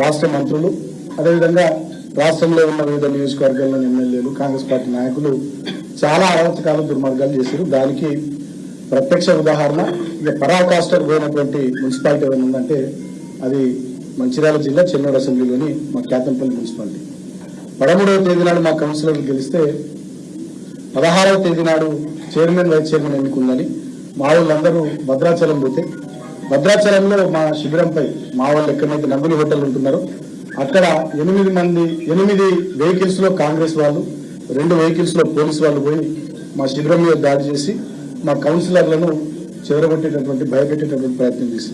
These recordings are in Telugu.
రాష్ట్ర మంత్రులు, అదేవిధంగా రాష్ట్రంలో ఉన్న వివిధ నియోజకవర్గాల్లోని ఎమ్మెల్యేలు, కాంగ్రెస్ పార్టీ నాయకులు చాలా అరాచకాలు, దుర్మార్గాలు చేశారు. దానికి ప్రత్యక్ష ఉదాహరణ ఇక పరాకాష్ఠకు పోయినటువంటి మున్సిపాలిటీ ఏమైనా ఉందంటే అది మంచిర్యాల జిల్లా చెన్నూరు అసెంబ్లీలోని మా కేతంపల్లి మున్సిపాలిటీ. 13వ తేదీ నాడు మా కౌన్సిలర్లు గెలిస్తే 16వ తేదీ నాడు చైర్మన్, వైస్ చైర్మన్ ఎన్నికుందని మా వాళ్ళందరూ భద్రాచలం పోతే, భద్రాచలంలో మా శిబిరంపై మా వాళ్ళు ఎక్కడైతే నంగులు హోటల్ ఉంటున్నారో అక్కడ 8 వెహికల్స్ లో కాంగ్రెస్ వాళ్ళు, 2 వెహికల్స్ లో పోలీసు వాళ్ళు పోయి మా శిబిరం మీద దాడి చేసి మా కౌన్సిలర్లను చెదరగొట్టేటటువంటి, భయపెట్టేటటువంటి ప్రయత్నం చేసి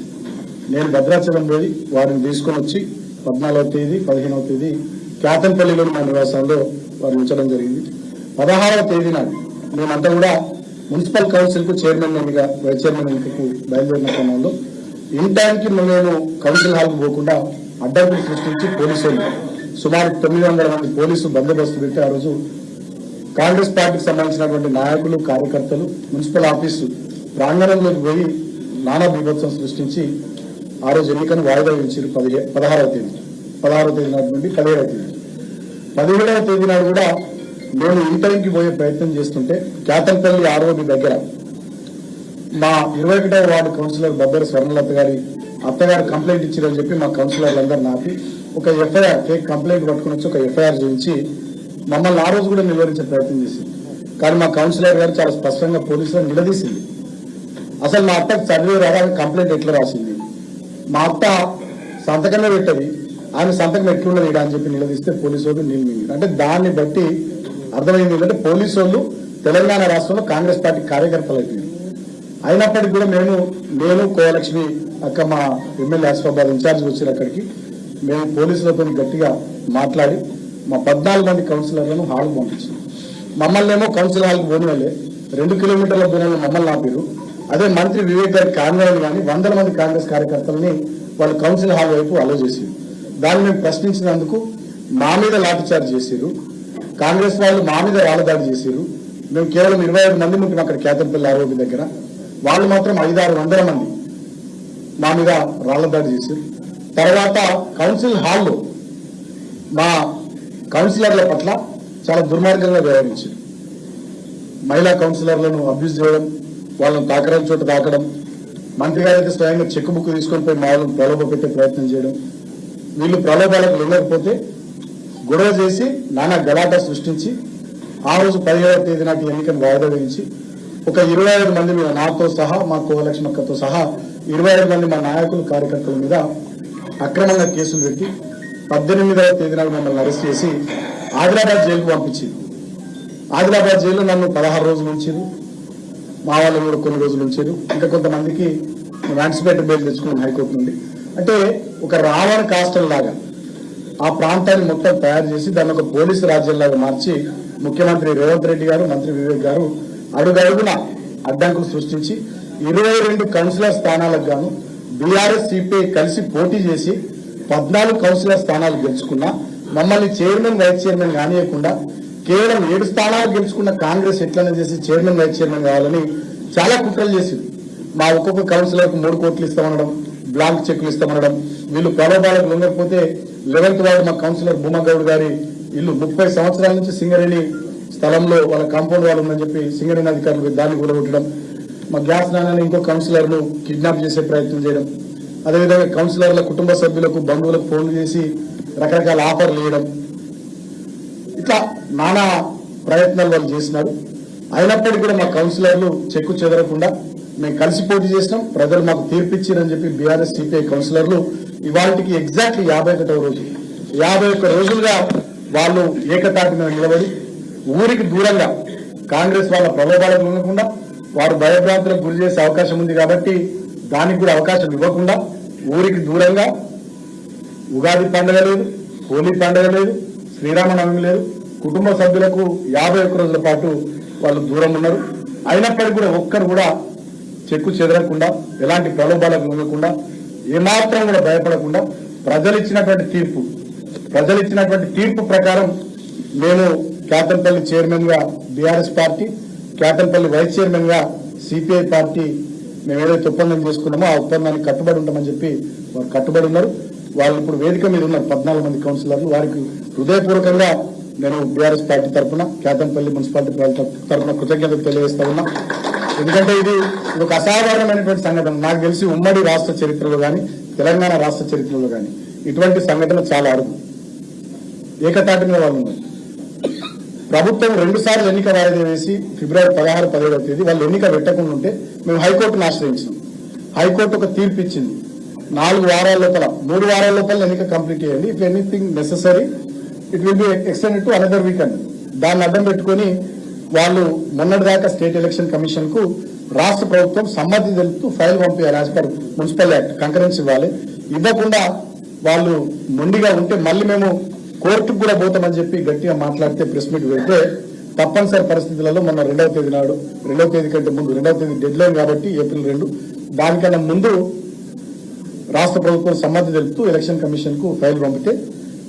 నేను భద్రాచలం పోయి వారిని తీసుకొని వచ్చి 14వ తేదీ 15వ తేదీ కేతంపల్లిలోని మా నివాసాల్లో వారిని ఉంచడం జరిగింది. 16వ తేదీ నాడు మేమంతా కూడా మున్సిపల్ కౌన్సిల్ కు చైర్మన్ ఎన్నిక, వైస్ చైర్మన్ ఎన్నికకు బయలుదేరిన క్రమంలో ఇన్ టైంకి మేము కౌన్సిల్ హాల్కు పోకుండా అడ్డంకులు సృష్టించి పోలీసులు సుమారు 900 మంది పోలీసు బందోబస్తు పెట్టి ఆ రోజు కాంగ్రెస్ పార్టీకి సంబంధించినటువంటి నాయకులు, కార్యకర్తలు మున్సిపల్ ఆఫీసు ప్రాంగణంలోకి పోయి నానా బీభత్సం సృష్టించి ఆ రోజు ఎన్నికను వాయిదా వేయించారు. 16వ తేదీ నాటి నుండి 17వ తేదీ. 17వ తేదీ నాడు కూడా మేము ఇన్ టైంకి పోయే ప్రయత్నం చేస్తుంటే కేతంపల్లి ఆర్ఓబి దగ్గర మా 21వ వార్డు కౌన్సిలర్ బద్దర స్వర్ణలత గారి అత్తగారు కంప్లైంట్ ఇచ్చారని చెప్పి మా కౌన్సిలర్లందరూ నాపి ఒక ఎఫ్ఐఆర్, ఫేక్ కంప్లైంట్ పట్టుకుని వచ్చి ఒక ఎఫ్ఐఆర్ చేయించి మమ్మల్ని ఆ రోజు కూడా నిలువరించే ప్రయత్నం చేసింది. కానీ మా కౌన్సిలర్ గారు చాలా స్పష్టంగా పోలీసులు నిలదీసింది. అసలు మా అత్తకు చదివే రాగానే కంప్లైంట్ ఎట్లా రాసింది, మా అత్త సంతకమే పెట్టది, ఆయన సంతకం ఎట్లున్నది అని చెప్పి నిలదీస్తే పోలీసు వాళ్ళు నిలమించారు. అంటే దాన్ని బట్టి అర్థమైంది ఏంటంటే పోలీసు వాళ్ళు తెలంగాణ రాష్ట్రంలో కాంగ్రెస్ పార్టీ కార్యకర్తలు అయిపోయారు. అయినప్పటికీ కూడా నేను కోలక్ష్మి అక్క మా ఎమ్మెల్యే ఆసిఫాబాద్ ఇన్ఛార్జ్ వచ్చారు. అక్కడికి మేము పోలీసులతో గట్టిగా మాట్లాడి మా 14 మంది కౌన్సిలర్లను హాల్కు పంపించాం. మమ్మల్ని ఏమో కౌన్సిల్ హాల్కి పోని వాళ్ళే 2 కిలోమీటర్ల దూరంలో మమ్మల్ని ఆపారు. అదే మంత్రి వివేక్ గారి కాన్వాయ్ని కానీ 100 మంది కాంగ్రెస్ కార్యకర్తలని వాళ్ళు కౌన్సిల్ హాల్ వైపు అలో చేశారు. దాన్ని మేము ప్రశ్నించినందుకు మా మీద లాఠీచార్జ్ చేశారు. కాంగ్రెస్ వాళ్ళు మా మీద రాళ్ల దాడి చేశారు. మేము కేవలం 25 మంది ఉంటున్నాం అక్కడ కేతంపల్లి ఆరోగ్య దగ్గర, వాళ్ళు మాత్రం 500-600 మంది మా మీద రాళ్ల దాడి చేశారు. తర్వాత కౌన్సిల్ హాల్లో మా కౌన్సిలర్ల పట్ల చాలా దుర్మార్గంగా వ్యవహరించారు. మహిళా కౌన్సిలర్లను అబ్యూజ్ చేయడం, వాళ్ళని తాకడం చోట తాకడం, మంత్రి గారికి స్వయంగా చెక్ బుక్ తీసుకొని పోయి మా వాళ్ళని ప్రలోభ పెట్టే ప్రయత్నం చేయడం, వీళ్ళు ప్రలోభాలకు వెళ్ళకపోతే గొడవ చేసి నానా గలాటా సృష్టించి ఆ రోజు 17వ తేదీ నాటి ఎన్నికను వాయిదా వేయించి ఒక 25 మంది మీద, నాతో సహా మా కోలక్ష్మక్కతో సహా 25 మంది మా నాయకులు, కార్యకర్తల మీద అక్రమంగా కేసులు పెట్టి 18వ తేదీ నాడు మమ్మల్ని అరెస్ట్ చేసి ఆదిలాబాద్ జైలుకు పంపించింది. ఆదిలాబాద్ జైల్లో నన్ను 16 రోజులు ఉంచారు. మా వాళ్ళు కూడా కొన్ని రోజులు ఉంచారు. ఇంకా కొంతమందికి యాంటిసిపేటరీ బెయిల్ తెచ్చుకున్నాం హైకోర్టు నుండి. అంటే ఒక రావణ కాస్టల్ లాగా ఆ ప్రాంతాన్ని మొత్తం తయారు చేసి దాన్ని ఒక పోలీసు రాజ్యంలాగా మార్చి ముఖ్యమంత్రి రేవంత్ రెడ్డి గారు, మంత్రి వివేక్ గారు అడుగడుగున అడ్డంకులు సృష్టించి 22 కౌన్సిలర్ స్థానాలకు గాను బీఆర్ఎస్, సిపిఐ కలిసి పోటీ చేసి 14 కౌన్సిలర్ స్థానాలు గెలుచుకున్నా మమ్మల్ని చైర్మన్, వైస్ చైర్మన్ కానియకుండా కేవలం 7 స్థానాలు గెలుచుకున్న కాంగ్రెస్ ఎట్లనే చేసి చైర్మన్, వైస్ చైర్మన్ కావాలని చాలా కుట్రలు చేసింది. మా ఒక్కొక్క కౌన్సిలర్కు 3 కోట్లు ఇస్తామనడం, బ్లాంక్ చెక్కులు ఇస్తామనడం, వీళ్ళు ప్రలోభాలకు లొంగకపోతే 11వ వార్డు మా కౌన్సిలర్ భూమగౌడ్ గారి ఇల్లు 30 సంవత్సరాల నుంచి సింగరేణి స్థలంలో వాళ్ళ కాంపౌండ్ వాళ్ళు ఉందని చెప్పి సింగరేణి అధికారులు దాన్ని కూడగొట్టడం, మా గ్యాస్ నాన్నని ఇంకో కౌన్సిలర్ను కిడ్నాప్ చేసే ప్రయత్నం చేయడం, అదేవిధంగా కౌన్సిలర్ల కుటుంబ సభ్యులకు, బంధువులకు ఫోన్లు చేసి రకరకాల ఆఫర్లు ఇవ్వడం, ఇట్లా నానా ప్రయత్నాలు వాళ్ళు చేసినారు. అయినప్పటికీ కూడా మా కౌన్సిలర్లు చెక్కు చెదరకుండా మేము కలిసి పోటీ చేసినాం. ప్రజలు మాకు తీర్పిచ్చారని చెప్పి బీఆర్ఎస్, సిపిఐ కౌన్సిలర్లు ఇవాళకి ఎగ్జాక్ట్లీ 51వ రోజు 51 రోజులుగా వాళ్ళు ఏకతాటి మీద నిలబడి ఊరికి దూరంగా కాంగ్రెస్ వాళ్ళ ప్రలోభాలకు ఉండకుండా వారు భయభ్రాంతులకు గురి చేసే అవకాశం ఉంది కాబట్టి దానికి కూడా అవకాశం ఇవ్వకుండా ఊరికి దూరంగా ఉగాది పండుగ లేదు, హోలీ పండుగ లేదు, శ్రీరామనవమి లేదు, కుటుంబ సభ్యులకు 51 రోజుల పాటు వాళ్ళు దూరం ఉన్నారు. అయినప్పటికీ కూడా ఒక్కరు కూడా చెక్కు చెదరకుండా, ఎలాంటి ప్రలోభాలకు లొంగకుండా, ఏమాత్రం కూడా భయపడకుండా ప్రజలు ఇచ్చినటువంటి తీర్పు ప్రకారం మేము కేతంపల్లి చైర్మన్ గా బీఆర్ఎస్ పార్టీ, కేతంపల్లి వైస్ చైర్మన్ గా సిపిఐ పార్టీ మేము ఏదైతే ఒప్పందం చేసుకున్నామో ఆ ఒప్పందానికి కట్టుబడి ఉంటామని చెప్పి వారు కట్టుబడి ఉన్నారు. వాళ్ళు ఇప్పుడు వేదిక మీద ఉన్న 14 మంది కౌన్సిలర్లు, వారికి హృదయపూర్వకంగా నేను బీఆర్ఎస్ పార్టీ తరఫున, కేతంపల్లి మున్సిపాలిటీ తరఫున కృతజ్ఞతలు తెలియజేస్తా ఉన్నా. ఎందుకంటే ఇది ఒక అసాధారణమైనటువంటి సంఘటన. నాకు తెలిసి ఉమ్మడి రాష్ట్ర చరిత్రలో కానీ, తెలంగాణ రాష్ట్ర చరిత్రలో కానీ ఇటువంటి సంఘటన చాలా అరుదు. ఏకతాటి మీద వాళ్ళు ఉన్నారు. ప్రభుత్వం 2 సార్లు ఎన్నిక వాయిదా వేసి ఫిబ్రవరి 16, 17వ తేదీ వాళ్ళు ఎన్నిక పెట్టకుండా ఉంటే మేము హైకోర్టును ఆశ్రయించాం. హైకోర్టు ఒక తీర్పు ఇచ్చింది. 4 వారాల లోపల, 3 వారాల లోపల ఎన్నిక కంప్లీట్ చేయండి. If anything necessary it will be extended to another weekend. దాన్ని అడ్డం పెట్టుకుని వాళ్ళు మొన్నటిదాకా స్టేట్ ఎలక్షన్ కమిషన్ కు రాష్ట్ర ప్రభుత్వం సమ్మతి తెలుపుతూ ఫైల్ పంపించారు. As per municipal act concurrence ఇవ్వాలి. ఇవ్వకుండా వాళ్ళు మొండిగా ఉంటే మళ్ళీ మేము కోర్టుకు కూడా పోతామని చెప్పి గట్టిగా మాట్లాడితే ప్రెస్ మీట్ పెడితే తప్పనిసరి పరిస్థితులలో మొన్న 2వ తేదీ నాడు, 2వ తేదీ కంటే ముందు, 2వ తేదీ డెడ్ లైన్ కాబట్టి ఏప్రిల్ 2, దానికన్నా ముందు రాష్ట్ర ప్రభుత్వం సమ్మతి తెలుపుతూ ఎలక్షన్ కమిషన్ కు ఫైల్ పంపితే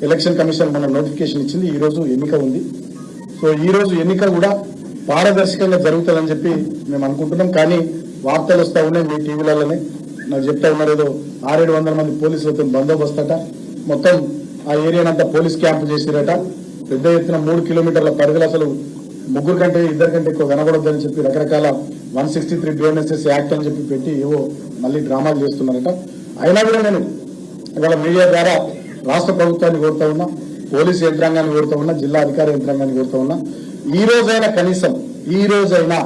ఎలక్షన్ కమిషన్ మన నోటిఫికేషన్ ఇచ్చింది. ఈ రోజు ఎన్నిక ఉంది. సో ఈ రోజు ఎన్నిక కూడా పారదర్శకంగా జరుగుతుందని చెప్పి మేము అనుకుంటున్నాం. కానీ వార్తలు వస్తా ఉన్నాయి మీ టీవీలలోనే, నాకు చెప్తా ఉన్నారు ఏదో 600-700 మంది పోలీసులతో బందోబస్తట, మొత్తం ఆ ఏరియానంతా పోలీస్ క్యాంపు చేసిరట, పెద్ద ఎత్తున 3 కిలోమీటర్ల పరిధిలో అసలు 3 కంటే 2 కంటే ఎక్కువ కనబడొద్దని చెప్పి రకరకాల 163 BNSS యాక్ట్ అని చెప్పి పెట్టి ఏవో మళ్ళీ డ్రామాలు చేస్తున్నారట. అయినా కూడా నేను ఇవాళ మీడియా ద్వారా రాష్ట్ర ప్రభుత్వాన్ని కోరుతా ఉన్నా, పోలీసు యంత్రాంగాన్ని కోరుతా ఉన్నా, జిల్లా అధికార యంత్రాంగాన్ని కోరుతా ఉన్నా, ఈ రోజైనా కనీసం ఈ రోజైనా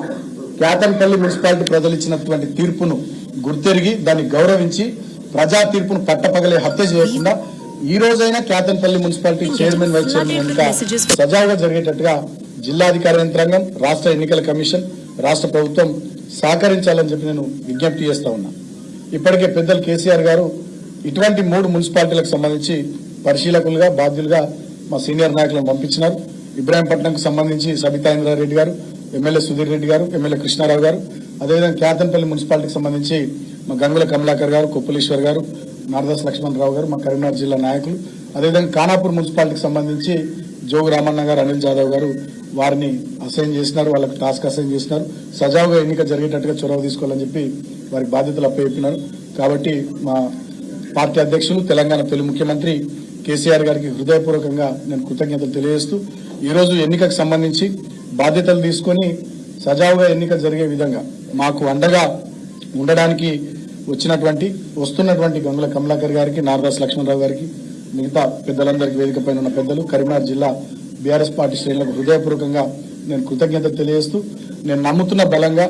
కేతంపల్లి మున్సిపాలిటీ ప్రజలు ఇచ్చినటువంటి తీర్పును గుర్తెరిగి దాన్ని గౌరవించి ప్రజా తీర్పును పట్టపగలే హత్య చేయకుండా ఈ రోజైనా కేతంపల్లి మున్సిపాలిటీ చైర్మన్, వైస్ చైర్మన్ ఎన్నిక సజావుగా జరిగేటట్టుగా జిల్లాధికార యంత్రాంగం, రాష్ట్ర ఎన్నికల కమిషన్, రాష్ట్ర ప్రభుత్వం సహకరించాలని చెప్పి నేను విజ్ఞప్తి చేస్తా ఉన్నా. ఇప్పటికే పెద్దలు కేసీఆర్ గారు ఇటువంటి 3 మున్సిపాలిటీలకు సంబంధించి పరిశీలకులుగా, బాధ్యులుగా మా సీనియర్ నాయకులను పంపించినారు. ఇబ్రాహీంపట్నంకు సంబంధించి సబితా ఇంద్రారెడ్డి గారు, ఎమ్మెల్యే సుధీర్ రెడ్డి గారు, ఎమ్మెల్యే కృష్ణారావు గారు, అదేవిధంగా కేతంపల్లి మున్సిపాలిటీకి సంబంధించి మా గంగుల కమలాకర్ గారు, కొప్పులీశ్వర్ గారు, నారదాస్ లక్ష్మణరావు గారు, మా కరీంనగర్ జిల్లా నాయకులు, అదేవిధంగా ఖానాపూర్ మున్సిపాలిటీకి సంబంధించి జోగు రామన్న గారు, అనిల్ జాదవ్ గారు వారిని అసైన్ చేసినారు, వాళ్ళకి టాస్క్ అసైన్ చేసినారు. సజావుగా ఎన్నిక జరిగేటట్టుగా చొరవ తీసుకోవాలని చెప్పి వారికి బాధ్యతలు అప్పచెప్పినారు. కాబట్టి మా పార్టీ అధ్యక్షులు, తెలంగాణ తొలి ముఖ్యమంత్రి కేసీఆర్ గారికి హృదయపూర్వకంగా నేను కృతజ్ఞతలు తెలియజేస్తూ ఈరోజు ఎన్నికకు సంబంధించి బాధ్యతలు తీసుకొని సజావుగా ఎన్నిక జరిగే విధంగా మాకు అండగా ఉండడానికి వస్తున్నటువంటి గంగుల కమలాకర్ గారికి, నారదాస్ లక్ష్మణరావు గారికి, మిగతా పెద్దలందరికీ వేదిక పైన ఉన్న పెద్దలు, కరీంనగర్ జిల్లా బీఆర్ఎస్ పార్టీ శ్రేణులకు హృదయపూర్వకంగా నేను కృతజ్ఞతలు తెలియజేస్తూ, నేను నమ్ముతున్న బలంగా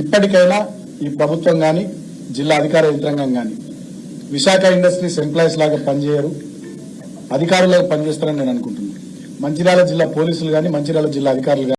ఇప్పటికైనా ఈ ప్రభుత్వం కానీ, జిల్లా అధికార యంత్రాంగం కానీ విశాఖ ఇండస్ట్రీస్ ఎంప్లాయీస్ లాగా పనిచేయరు, అధికారులుగా పనిచేస్తారని నేను అనుకుంటున్నాను. మంచిర్యాల జిల్లా పోలీసులు కానీ, మంచిర్యాల జిల్లా అధికారులు